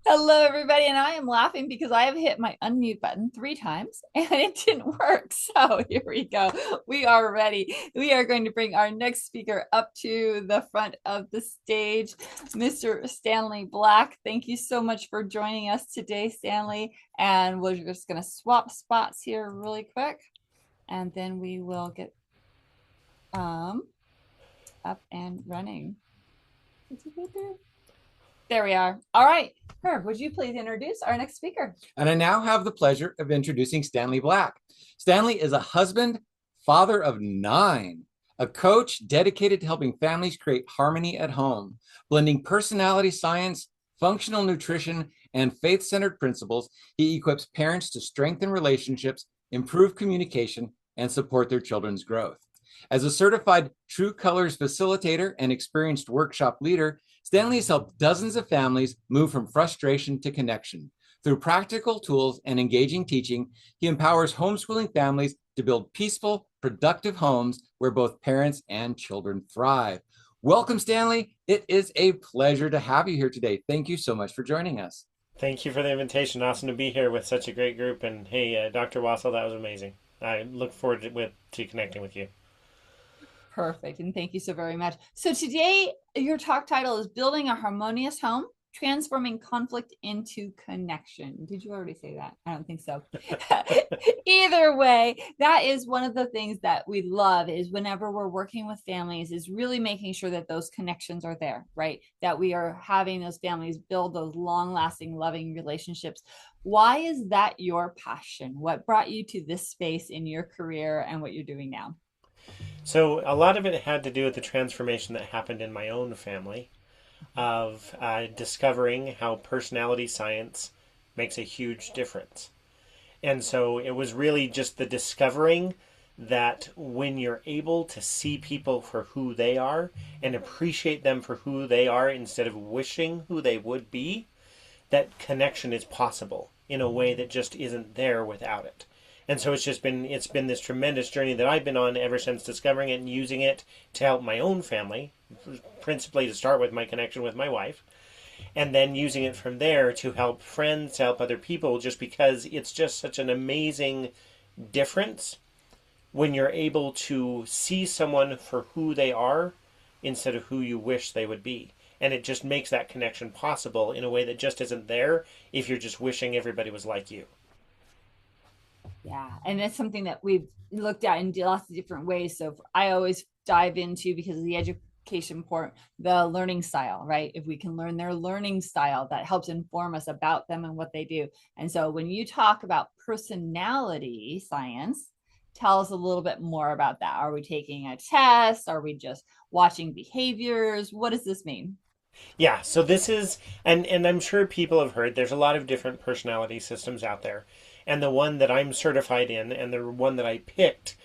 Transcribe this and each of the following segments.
Hello, everybody. And I am laughing because I have hit my unmute button 3 times and it didn't work. So here we go. We are ready. We are going to bring our next speaker up to the front of the stage, Mr. Stanley Black. Thank you so much for joining us today, Stanley. And we're just going to swap spots here really quick. And then we will get up and running. There we are. All right. Herb, would you please introduce our next speaker? And I now have the pleasure of introducing Stanley Black. Stanley is a husband, father of 9, a coach dedicated to helping families create harmony at home, blending personality science, functional nutrition, and faith-centered principles. He equips parents to strengthen relationships, improve communication, and support their children's growth. As a certified True Colors facilitator and experienced workshop leader, Stanley has helped dozens of families move from frustration to connection. Through practical tools and engaging teaching, he empowers homeschooling families to build peaceful, productive homes where both parents and children thrive. Welcome, Stanley. It is a pleasure to have you here today. Thank you so much for joining us. Thank you for the invitation. Awesome to be here with such a great group. And hey, Dr. Wassel, that was amazing. I look forward to connecting with you. Perfect. And thank you so very much. So today, your talk title is Building a Harmonious Home, Transforming Conflict into Connection. Did you already say that? I don't think so. Either way, that is one of the things that we love is whenever we're working with families is really making sure that those connections are there, right? That we are having those families build those long-lasting, loving relationships. Why is that your passion? What brought you to this space in your career and what you're doing now? So, a lot of it had to do with the transformation that happened in my own family of discovering how personality science makes a huge difference. And so, it was really just the discovering that when you're able to see people for who they are and appreciate them for who they are instead of wishing who they would be, that connection is possible in a way that just isn't there without it. And so it's been this tremendous journey that I've been on ever since discovering it and using it to help my own family, principally to start with my connection with my wife, and then using it from there to help friends, to help other people, just because it's just such an amazing difference when you're able to see someone for who they are instead of who you wish they would be. And it just makes that connection possible in a way that just isn't there if you're just wishing everybody was like you. Yeah, and that's something that we've looked at in lots of different ways. So I always dive into because of the education part, the learning style, right? If we can learn their learning style, that helps inform us about them and what they do. And so when you talk about personality science, tell us a little bit more about that. Are we taking a test? Are we just watching behaviors? What does this mean? Yeah, so this is, and I'm sure people have heard, there's a lot of different personality systems out there. And the one that I'm certified in and the one that I picked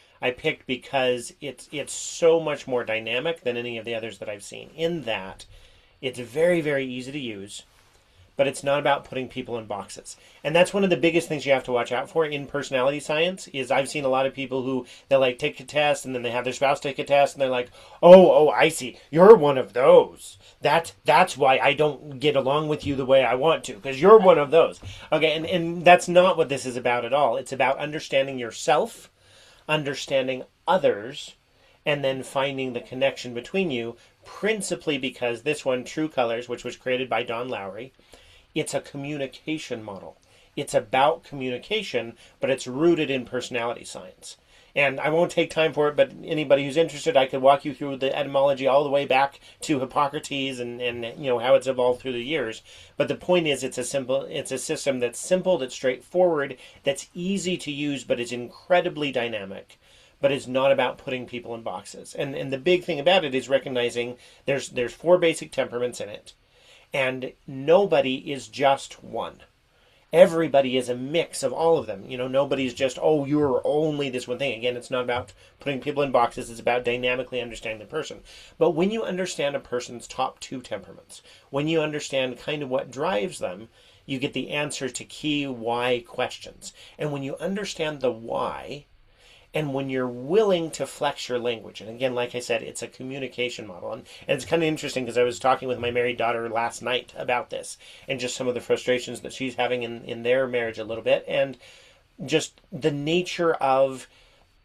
because it's so much more dynamic than any of the others that I've seen. In that it's very, very easy to use, but it's not about putting people in boxes. And that's one of the biggest things you have to watch out for in personality science is I've seen a lot of people who they like take a test and then they have their spouse take a test and they're like, "Oh, I see. You're one of those. That's why I don't get along with you the way I want to because you're one of those." Okay, and that's not what this is about at all. It's about understanding yourself, understanding others, and then finding the connection between you, principally because this one, True Colors, which was created by Don Lowry, it's a communication model. It's about communication, but it's rooted in personality science. And I won't take time for it, but anybody who's interested, I could walk you through the etymology all the way back to Hippocrates and how it's evolved through the years. But the point is it's a system that's simple, that's straightforward, that's easy to use, but is incredibly dynamic. But it's not about putting people in boxes. And the big thing about it is recognizing there's 4 basic temperaments in it. And nobody is just one. Everybody is a mix of all of them. Nobody's just, oh, you're only this one thing. Again, it's not about putting people in boxes. It's about dynamically understanding the person. But when you understand a person's top 2 temperaments, when you understand kind of what drives them, you get the answer to key why questions. And when you understand the why, And when you're willing to flex your language, and again, like I said, it's a communication model. And it's kind of interesting because I was talking with my married daughter last night about this and just some of the frustrations that she's having in their marriage a little bit. And just the nature of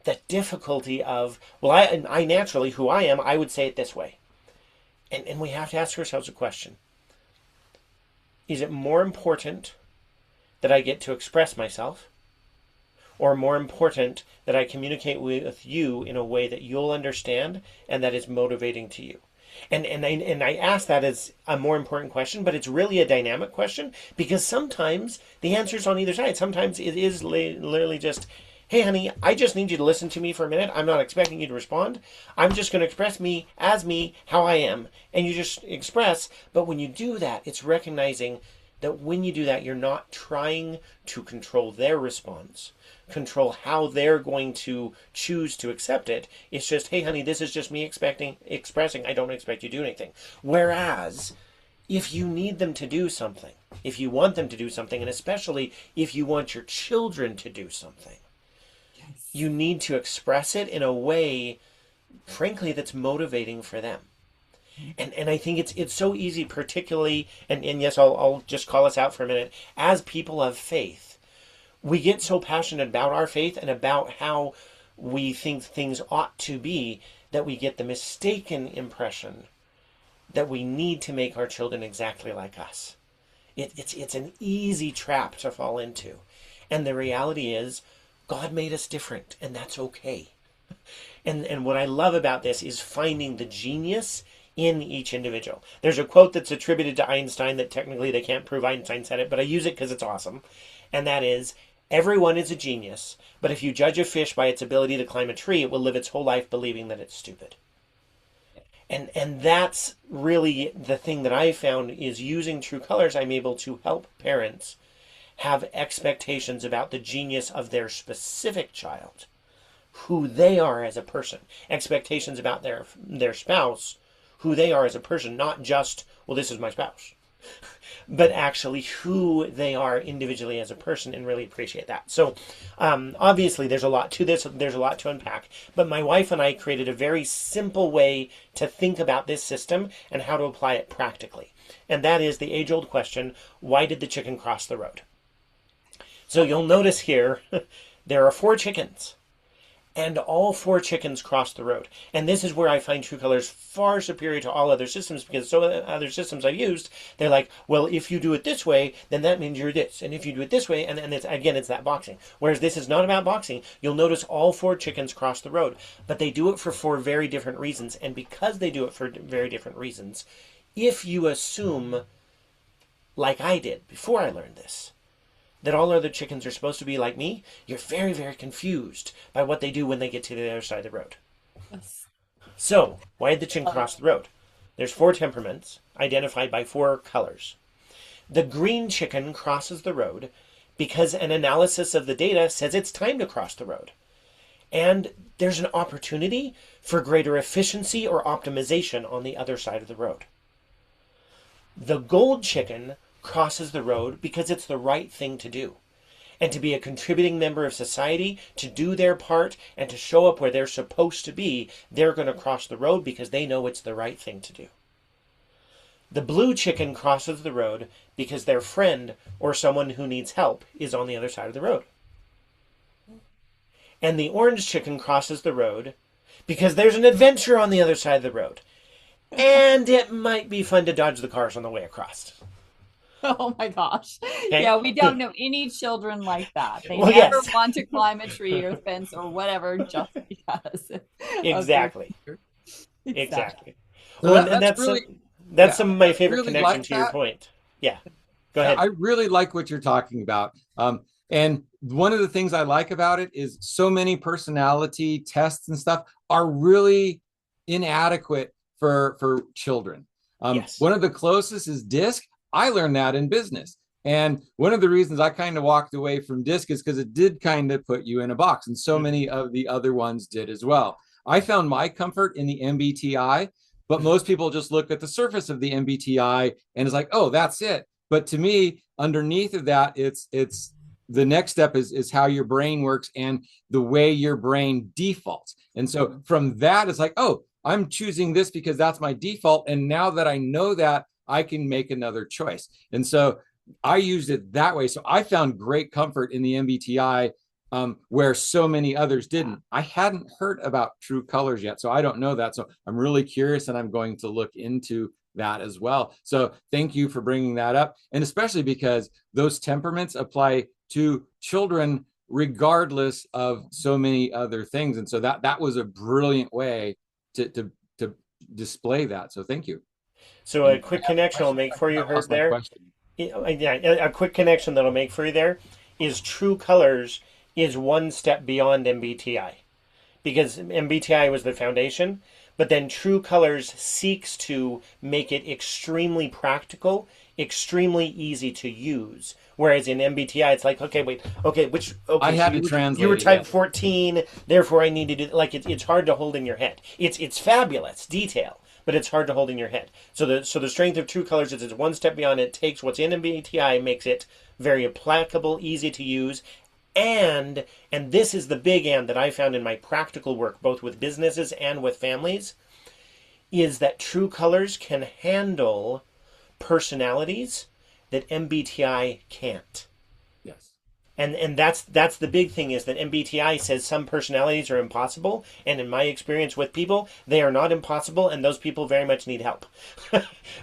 the difficulty of, well, I naturally, who I am, I would say it this way. And we have to ask ourselves a question. Is it more important that I get to express myself, or more important that I communicate with you in a way that you'll understand and that is motivating to you? And I ask that as a more important question, but it's really a dynamic question, because sometimes the answer's on either side. Sometimes it is literally just, hey, honey, I just need you to listen to me for a minute. I'm not expecting you to respond. I'm just going to express me as me, how I am. And you just express. But when you do that, it's recognizing that when you do that, you're not trying to control their response, control how they're going to choose to accept it. It's just, hey, honey, this is just me expressing. I don't expect you to do anything. Whereas if you need them to do something, if you want them to do something, and especially if you want your children to do something, you need to express it in a way, frankly, that's motivating for them. And I think it's so easy, particularly, and yes, I'll just call us out for a minute, as people of faith, we get so passionate about our faith and about how we think things ought to be that we get the mistaken impression that we need to make our children exactly like us. It's an easy trap to fall into. And the reality is, God made us different, and that's okay. And what I love about this is finding the genius in each individual. There's a quote that's attributed to Einstein that technically they can't prove Einstein said it, but I use it because it's awesome. And that is, everyone is a genius, but if you judge a fish by its ability to climb a tree, it will live its whole life believing that it's stupid. And that's really the thing that I found is using True Colors, I'm able to help parents have expectations about the genius of their specific child, who they are as a person, expectations about their spouse, who they are as a person, not just, well, this is my spouse, but actually who they are individually as a person, and really appreciate that. So obviously there's a lot to this, there's a lot to unpack, but my wife and I created a very simple way to think about this system and how to apply it practically. And that is the age-old question, why did the chicken cross the road? So you'll notice here, there are 4 chickens. And all 4 chickens cross the road. And this is where I find True Colors far superior to all other systems, because so other systems I've used, they're like, well, if you do it this way, then that means you're this. And if you do it this way, and it's, again, it's that boxing. Whereas this is not about boxing. You'll notice all 4 chickens cross the road. But they do it for 4 very different reasons. And because they do it for very different reasons, if you assume, like I did before I learned this, that all other chickens are supposed to be like me, you're very, very confused by what they do when they get to the other side of the road. Yes. So, why did the chicken cross the road? There's 4 temperaments, identified by 4 colors. The green chicken crosses the road because an analysis of the data says it's time to cross the road. And there's an opportunity for greater efficiency or optimization on the other side of the road. The gold chicken crosses the road because it's the right thing to do, and to be a contributing member of society, to do their part and to show up where they're supposed to be, they're going to cross the road because they know it's the right thing to do. The blue chicken crosses the road because their friend or someone who needs help is on the other side of the road. And the orange chicken crosses the road because there's an adventure on the other side of the road, and it might be fun to dodge the cars on the way across. Oh my gosh. Okay. Yeah, we don't know any children like that. They Well, never yes. want to climb a tree or fence or whatever just because. Exactly. Okay. Exactly. So Well, and that's really, that's some of my favorite really connection like to your that. point. Yeah. Go ahead. I really like what you're talking about. And one of the things I like about it is so many personality tests and stuff are really inadequate for children. Yes. One of the closest is DISC. I learned that in business. And one of the reasons I kind of walked away from DISC is because it did kind of put you in a box. And so many of the other ones did as well. I found my comfort in the MBTI, but most people just look at the surface of the MBTI and it's like, oh, that's it. But to me, underneath of that, it's the next step is how your brain works and the way your brain defaults. And so from that, it's like, oh, I'm choosing this because that's my default. And now that I know that, I can make another choice. And so I used it that way. So I found great comfort in the MBTI, where so many others didn't. I hadn't heard about true colors yet, so I don't know that. So I'm really curious, and I'm going to look into that as well. So thank you for bringing that up. And especially because those temperaments apply to children regardless of so many other things. And so that was a brilliant way to display that. So thank you. So a quick connection I'll make for you, Herb, there. Yeah, a quick connection that I'll make for you there is true colors is one step beyond MBTI, because MBTI was the foundation, but then True Colors seeks to make it extremely practical, extremely easy to use. Whereas in MBTI, it's like, okay, I had to translate. You were type 14, therefore I need to do, like, it's hard to hold in your head. It's fabulous detail, but it's hard to hold in your head. So the strength of True Colors is it's one step beyond. It takes what's in MBTI, makes it very applicable, easy to use, and this is the big and that I found in my practical work, both with businesses and with families, is that True Colors can handle personalities that MBTI can't. Yes. And that's the big thing, is that MBTI says some personalities are impossible, and in my experience with people, they are not impossible, and those people very much need help.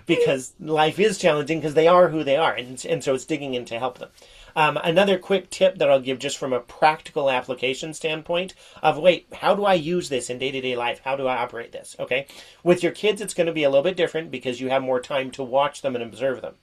Because life is challenging because they are who they are, and so it's digging in to help them. Another quick tip that I'll give just from a practical application standpoint of, how do I use this in day-to-day life? How do I operate this? Okay. With your kids, it's going to be a little bit different because you have more time to watch them and observe them.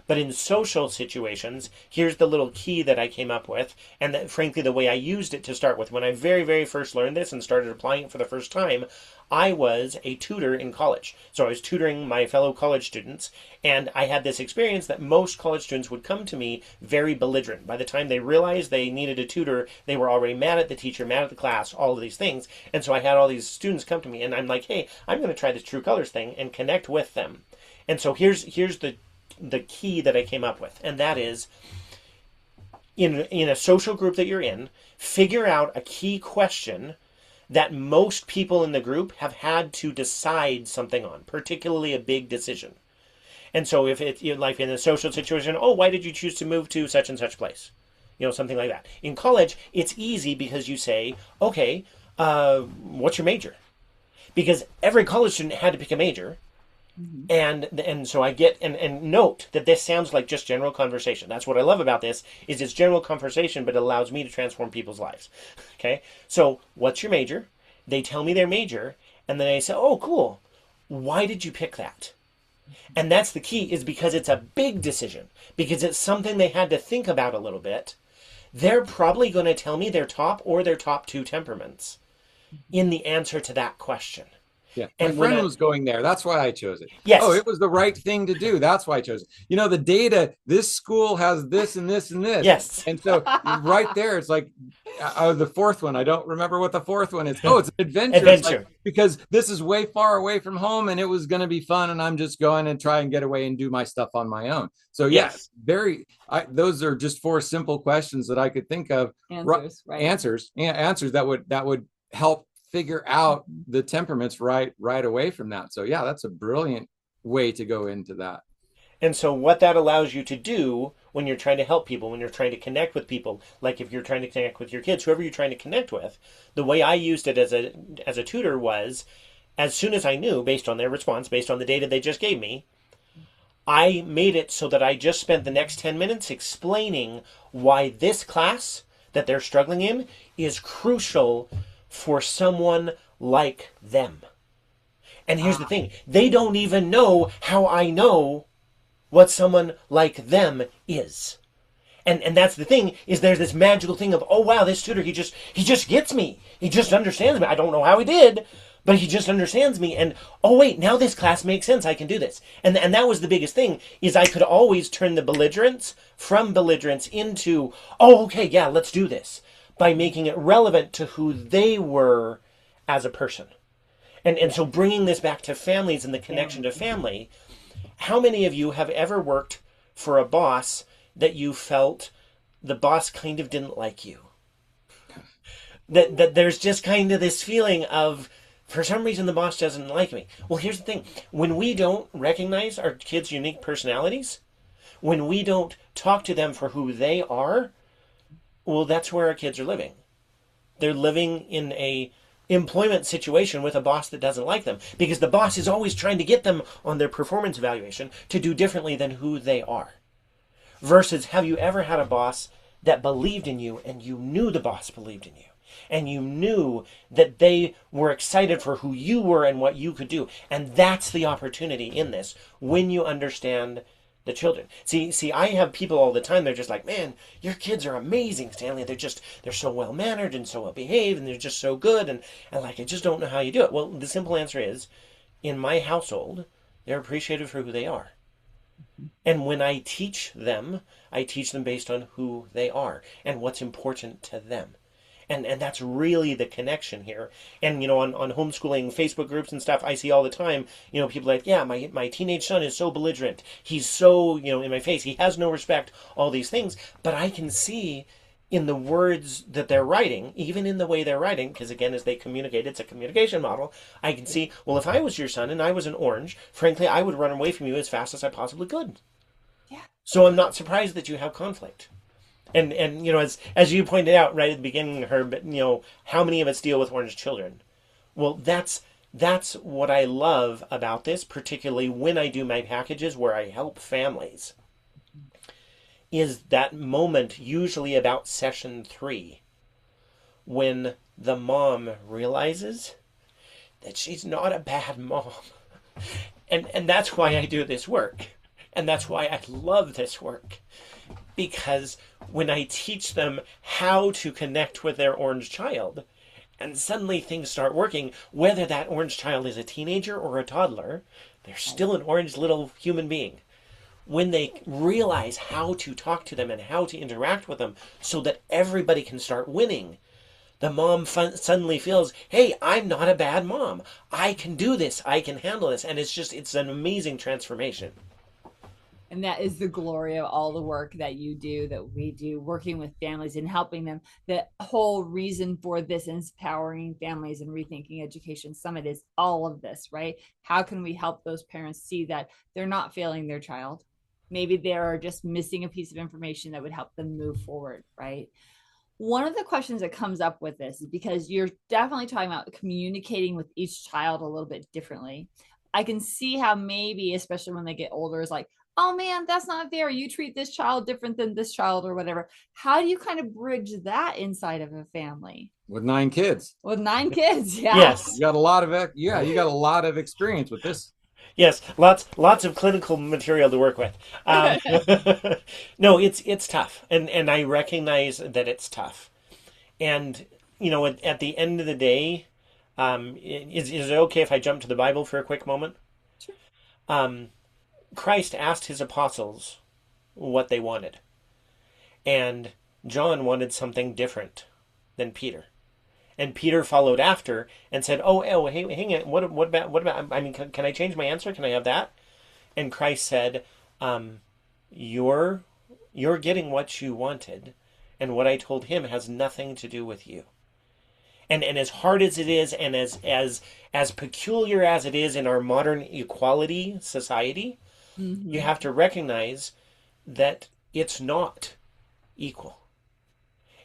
But in social situations, here's the little key that I came up with, and that, frankly, the way I used it to start with. When I very, very first learned this and started applying it for the first time, I was a tutor in college. So I was tutoring my fellow college students, and I had this experience that most college students would come to me very belligerent. By the time they realized they needed a tutor, they were already mad at the teacher, mad at the class, all of these things. And so I had all these students come to me, and I'm like, hey, I'm going to try this True Colors thing and connect with them. And so here's the key that I came up with, and that is, in a social group that you're in, figure out a key question that most people in the group have had to decide something on, particularly a big decision. And so if it's like in a social situation, why did you choose to move to such and such place? Something like that. In college, it's easy because you say, okay, what's your major? Because every college student had to pick a major. Mm-hmm. And so I get, and note that this sounds like just general conversation. That's what I love about this, is it's general conversation, but it allows me to transform people's lives. Okay. So what's your major? They tell me their major, and then I say, oh, cool. Why did you pick that? And that's the key, is because it's a big decision, because it's something they had to think about a little bit. They're probably going to tell me their top or their top two temperaments in the answer to that question. Yeah, my friend was going there. That's why I chose it. Yes. Oh, it was the right thing to do. That's why I chose it. The data, this school has this and this and this. Yes. And so right there, it's like, the fourth one, I don't remember what the fourth one is. Oh, it's an adventure. Adventure. Because this is way far away from home, and it was going to be fun, and I'm just going and try and get away and do my stuff on my own. So yes, those are just four simple questions that I could think of. Answers that would help figure out the temperaments right away from that. So yeah, that's a brilliant way to go into that. And so what that allows you to do when you're trying to help people, when you're trying to connect with people, like if you're trying to connect with your kids, whoever you're trying to connect with, the way I used it as a tutor was, as soon as I knew, based on their response, based on the data they just gave me, I made it so that I just spent the next 10 minutes explaining why this class that they're struggling in is crucial for someone like them. And here's the thing. They don't even know how I know what someone like them is. And that's the thing, is there's this magical thing of, oh wow, this tutor, he just gets me. He just understands me. I don't know how he did, but he just understands me. And oh wait, now this class makes sense. I can do this. And that was the biggest thing, is I could always turn the belligerents from belligerents into, oh okay, yeah, let's do this, by making it relevant to who they were as a person. And so bringing this back to families and the connection to family, how many of you have ever worked for a boss that you felt the boss kind of didn't like you. That there's just kind of this feeling of, for some reason, the boss doesn't like me. Well, here's the thing. When we don't recognize our kids' unique personalities, when we don't talk to them for who they are, well, that's where our kids are living. They're living in a employment situation with a boss that doesn't like them, because the boss is always trying to get them on their performance evaluation to do differently than who they are. Versus, have you ever had a boss that believed in you and you knew the boss believed in you? And you knew that they were excited for who you were and what you could do. And that's the opportunity in this, when you understand the children. See, I have people all the time, they're just like, man, your kids are amazing, Stanley. They're so well-mannered and so well-behaved, and they're just so good. And like, I just don't know how you do it. Well, the simple answer is, in my household, they're appreciated for who they are. And when I teach them based on who they are and what's important to them. And that's really the connection here. And, on homeschooling Facebook groups and stuff, I see all the time, people like, yeah, my teenage son is so belligerent. He's so, in my face. He has no respect, all these things. But I can see in the words that they're writing, even in the way they're writing, because again, as they communicate, it's a communication model. I can see, well, if I was your son and I was an orange, frankly, I would run away from you as fast as I possibly could. Yeah. So I'm not surprised that you have conflict. And as you pointed out right at the beginning, Herb, how many of us deal with orange children? Well, that's what I love about this, particularly when I do my packages where I help families, is that moment, usually about session 3, when the mom realizes that she's not a bad mom. And that's why I do this work. And that's why I love this work. Because when I teach them how to connect with their orange child, and suddenly things start working, whether that orange child is a teenager or a toddler, they're still an orange little human being. When they realize how to talk to them and how to interact with them so that everybody can start winning, the mom suddenly feels, hey, I'm not a bad mom. I can do this. I can handle this. And it's an amazing transformation. And that is the glory of all the work that you do, that we do, working with families and helping them. The whole reason for this Empowering Families and Rethinking Education Summit is all of this, right? How can we help those parents see that they're not failing their child? Maybe they're just missing a piece of information that would help them move forward, right? One of the questions that comes up with this is, because you're definitely talking about communicating with each child a little bit differently. I can see how maybe, especially when they get older, is like, oh man, that's not fair. You treat this child different than this child or whatever. How do you kind of bridge that inside of a family? With 9 kids. With 9 kids, yeah. Yes. You got a lot of experience with this. Yes, lots of clinical material to work with. No, it's tough, and I recognize that it's tough. And at the end of the day, is it okay if I jump to the Bible for a quick moment? Sure. Christ asked his apostles what they wanted, and John wanted something different than Peter. And Peter followed after and said, "Oh, hey, hang on. What about? I mean, can I change my answer? Can I have that?" And Christ said, "You're getting what you wanted, and what I told him has nothing to do with you." And as hard as it is, and as peculiar as it is in our modern equality society, you have to recognize that it's not equal.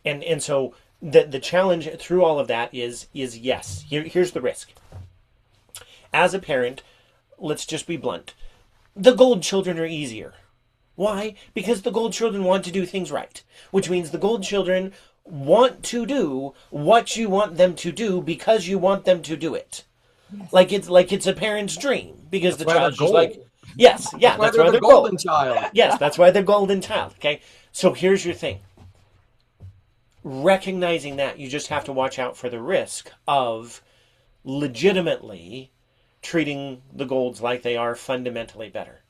And so the challenge through all of that is yes. Here's the risk. As a parent, let's just be blunt. The gold children are easier. Why? Because the gold children want to do things right, which means the gold children want to do what you want them to do because you want them to do it. Yes. Like it's a parent's dream, because that's the child's just like, yes, yeah, that's why they're golden child. Yes, that's why they're golden child. Okay, so here's your thing. Recognizing that, you just have to watch out for the risk of legitimately treating the golds like they are fundamentally better.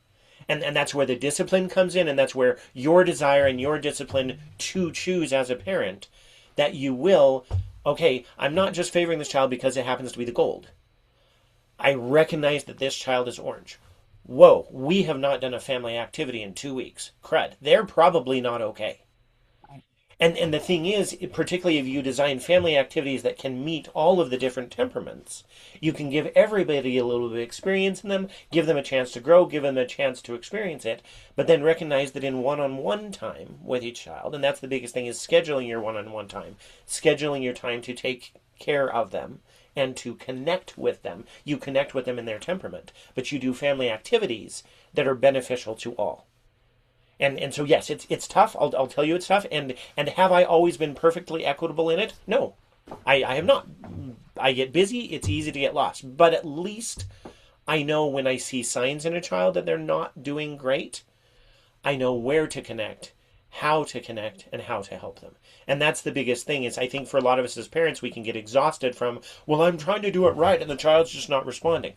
And that's where the discipline comes in, and that's where your desire and your discipline to choose as a parent, that you will, okay, I'm not just favoring this child because it happens to be the gold. I recognize that this child is orange. Whoa, we have not done a family activity in 2 weeks. Crud. They're probably not okay. And the thing is, particularly if you design family activities that can meet all of the different temperaments, you can give everybody a little bit of experience in them, give them a chance to grow, give them a chance to experience it, but then recognize that in one-on-one time with each child, and that's the biggest thing, is scheduling your one-on-one time, scheduling your time to take care of them and to connect with them. You connect with them in their temperament, but you do family activities that are beneficial to all. And so yes, it's tough. I'll tell you it's tough. And have I always been perfectly equitable in it? No, I have not. I get busy. It's easy to get lost. But at least I know when I see signs in a child that they're not doing great, I know where to connect, how to connect, and how to help them. And that's the biggest thing is I think for a lot of us as parents, we can get exhausted from, well, I'm trying to do it right and the child's just not responding.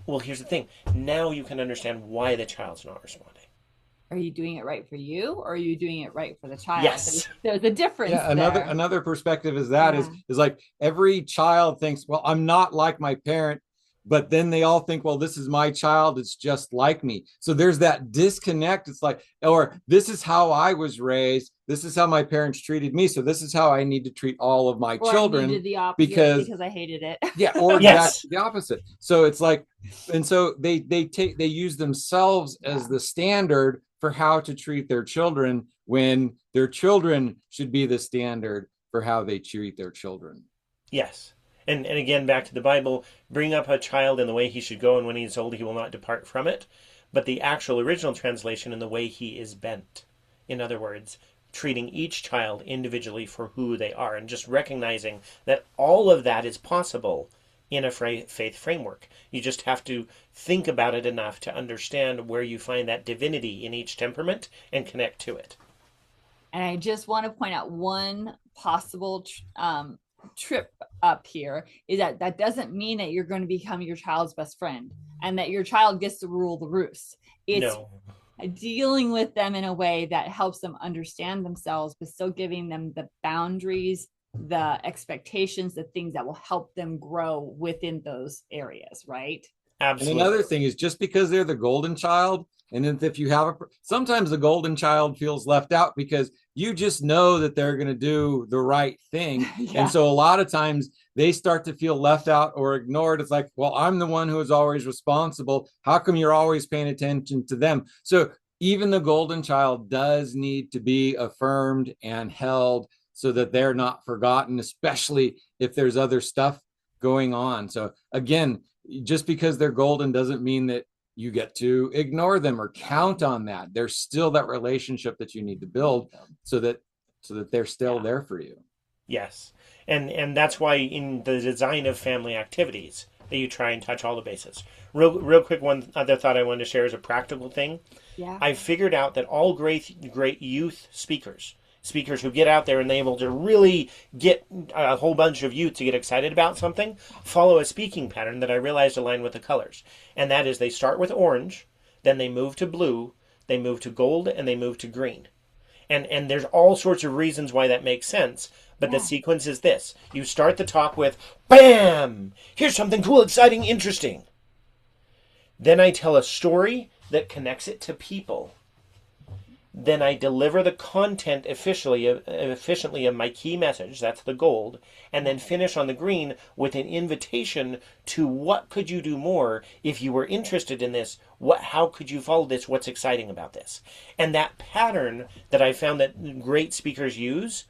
Well, here's the thing. Now you can understand why the child's not responding. Are you doing it right for you, or are you doing it right for the child? Yes. There's a difference. Yeah, there. another perspective is that Yeah. is like every child thinks, well, I'm not like my parent, but then they all think, well, this is my child, it's just like me. So there's that disconnect. It's like, or this is how I was raised, this is how my parents treated me, so this is how I need to treat all of my Or children. I needed the opposite because I hated it. Yeah, or Yes. exactly the opposite. So it's like, and so they use themselves as the standard for how to treat their children, when their children should be the standard for how they treat their children. Yes. And again, back to the Bible, bring up a child in the way he should go, and when he is old, he will not depart from it. But the actual original translation, in the way he is bent. In other words, treating each child individually for who they are, and just recognizing that all of that is possible in a faith framework. You just have to think about it enough to understand where you find that divinity in each temperament and connect to it. And I just want to point out one possible trip up here is that doesn't mean that you're going to become your child's best friend and that your child gets to rule the roost. It's dealing with them in a way that helps them understand themselves, but still giving them the boundaries, the expectations, the things that will help them grow within those areas, right? Absolutely. And another thing is, just because they're the golden child, and if you have sometimes the golden child feels left out because you just know that they're going to do the right thing. Yeah. And so a lot of times they start to feel left out or ignored. It's like, well, I'm the one who is always responsible. How come you're always paying attention to them? So even the golden child does need to be affirmed and held so that they're not forgotten, especially if there's other stuff going on. So again, just because they're golden doesn't mean that you get to ignore them or count on that. There's still that relationship that you need to build so that they're still there for you. Yes. And that's why in the design of family activities that you try and touch all the bases. Real quick, one other thought I wanted to share is a practical thing. Yeah. I figured out that all great youth speakers who get out there and they're able to really get a whole bunch of youth to get excited about something, follow a speaking pattern that I realized aligned with the colors. And that is they start with orange, then they move to blue, they move to gold, and they move to green. And there's all sorts of reasons why that makes sense, but the sequence is this. You start the talk with, bam! Here's something cool, exciting, interesting. Then I tell a story that connects it to people. Then I deliver the content efficiently of my key message, that's the gold, and then finish on the green with an invitation to what could you do more if you were interested in this, how could you follow this, what's exciting about this. And that pattern that I found that great speakers use,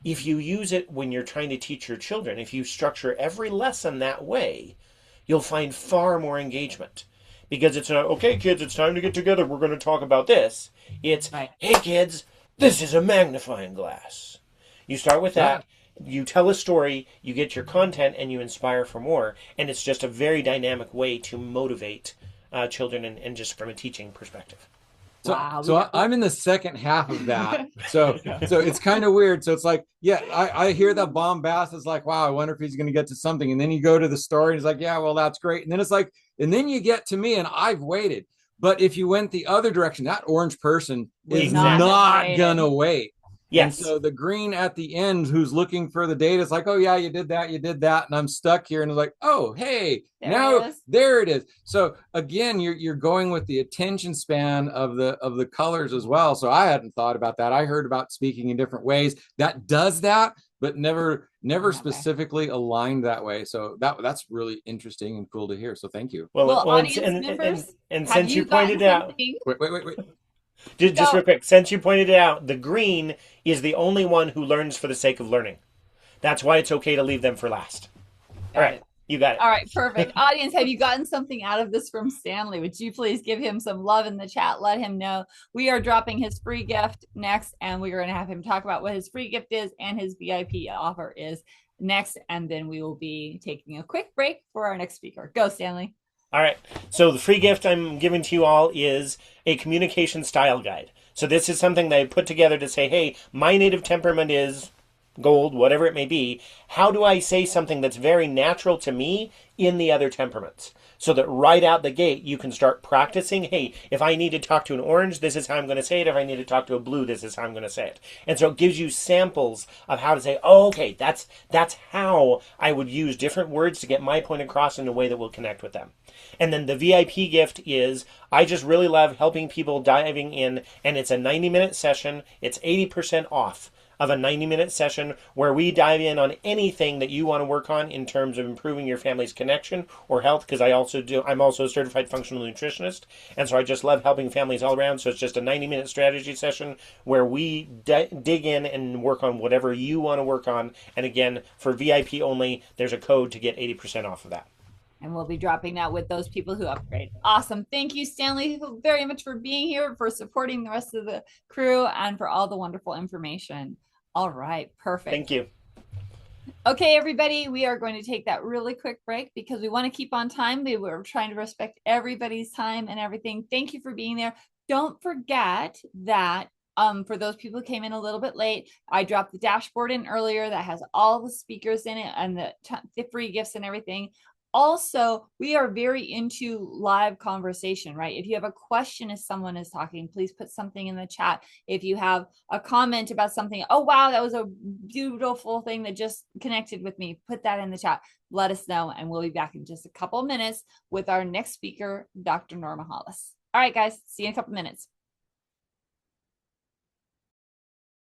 if you use it when you're trying to teach your children, if you structure every lesson that way, you'll find far more engagement. Because it's not, okay, kids, it's time to get together. We're going to talk about this. It's, hey, kids, this is a magnifying glass. You start with that. You tell a story, you get your content, and you inspire for more. And it's just a very dynamic way to motivate children and just from a teaching perspective. So I'm in the second half of that. So it's kind of weird. So it's like, I hear that bombast. It's like, wow, I wonder if he's going to get to something. And then you go to the story and it's like, yeah, well, that's great. And then it's like, and then you get to me and I've waited. But if you went the other direction, that orange person is not going to wait. And Yes. so the green at the end, who's looking for the data, is like, oh yeah, you did that, and I'm stuck here. And it's like, oh hey, now there it is. So again, you're going with the attention span of the colors as well. So I hadn't thought about that. I heard about speaking in different ways that does that, but never specifically aligned that way. So that's really interesting and cool to hear. So thank you. Well, audience members, and have since you pointed out, wait. just real quick, since you pointed it out, the green is the only one who learns for the sake of learning. That's why it's okay to leave them for last. All right, you got it. All right, perfect. Audience, have you gotten something out of this from Stanley? Would you please give him some love in the chat? Let him know. We are dropping his free gift next, and we're going to have him talk about what his free gift is and his VIP offer is next, and then we will be taking a quick break for our next speaker. Go, Stanley. All right. So the free gift I'm giving to you all is a communication style guide. So this is something that I put together to say, hey, my native temperament is gold, whatever it may be. How do I say something that's very natural to me in the other temperaments? So that right out the gate, you can start practicing, hey, if I need to talk to an orange, this is how I'm going to say it. If I need to talk to a blue, this is how I'm going to say it. And so it gives you samples of how to say, oh, okay, that's how I would use different words to get my point across in a way that will connect with them. And then the VIP gift is, I just really love helping people diving in, and it's a 90-minute session. It's 80% off of a 90-minute session where we dive in on anything that you want to work on in terms of improving your family's connection or health, because I'm also a certified functional nutritionist, and so I just love helping families all around. So it's just a 90-minute strategy session where we dig in and work on whatever you want to work on. And again, for VIP only, there's a code to get 80% off of that. And we'll be dropping that with those people who upgrade. Awesome. Thank you, Stanley, very much for being here, for supporting the rest of the crew, and for all the wonderful information. All right. Perfect. Thank you. Okay, everybody, we are going to take that really quick break because we want to keep on time. We're trying to respect everybody's time and everything. Thank you for being there. Don't forget that for those people who came in a little bit late, I dropped the dashboard in earlier that has all the speakers in it and the free gifts and everything. Also, we are very into live conversation, right? If you have a question as someone is talking, please put something in the chat. If you have a comment about something, oh, wow, that was a beautiful thing that just connected with me, put that in the chat. Let us know, and we'll be back in just a couple of minutes with our next speaker, Dr. Norma Hollis. All right, guys, see you in a couple of minutes.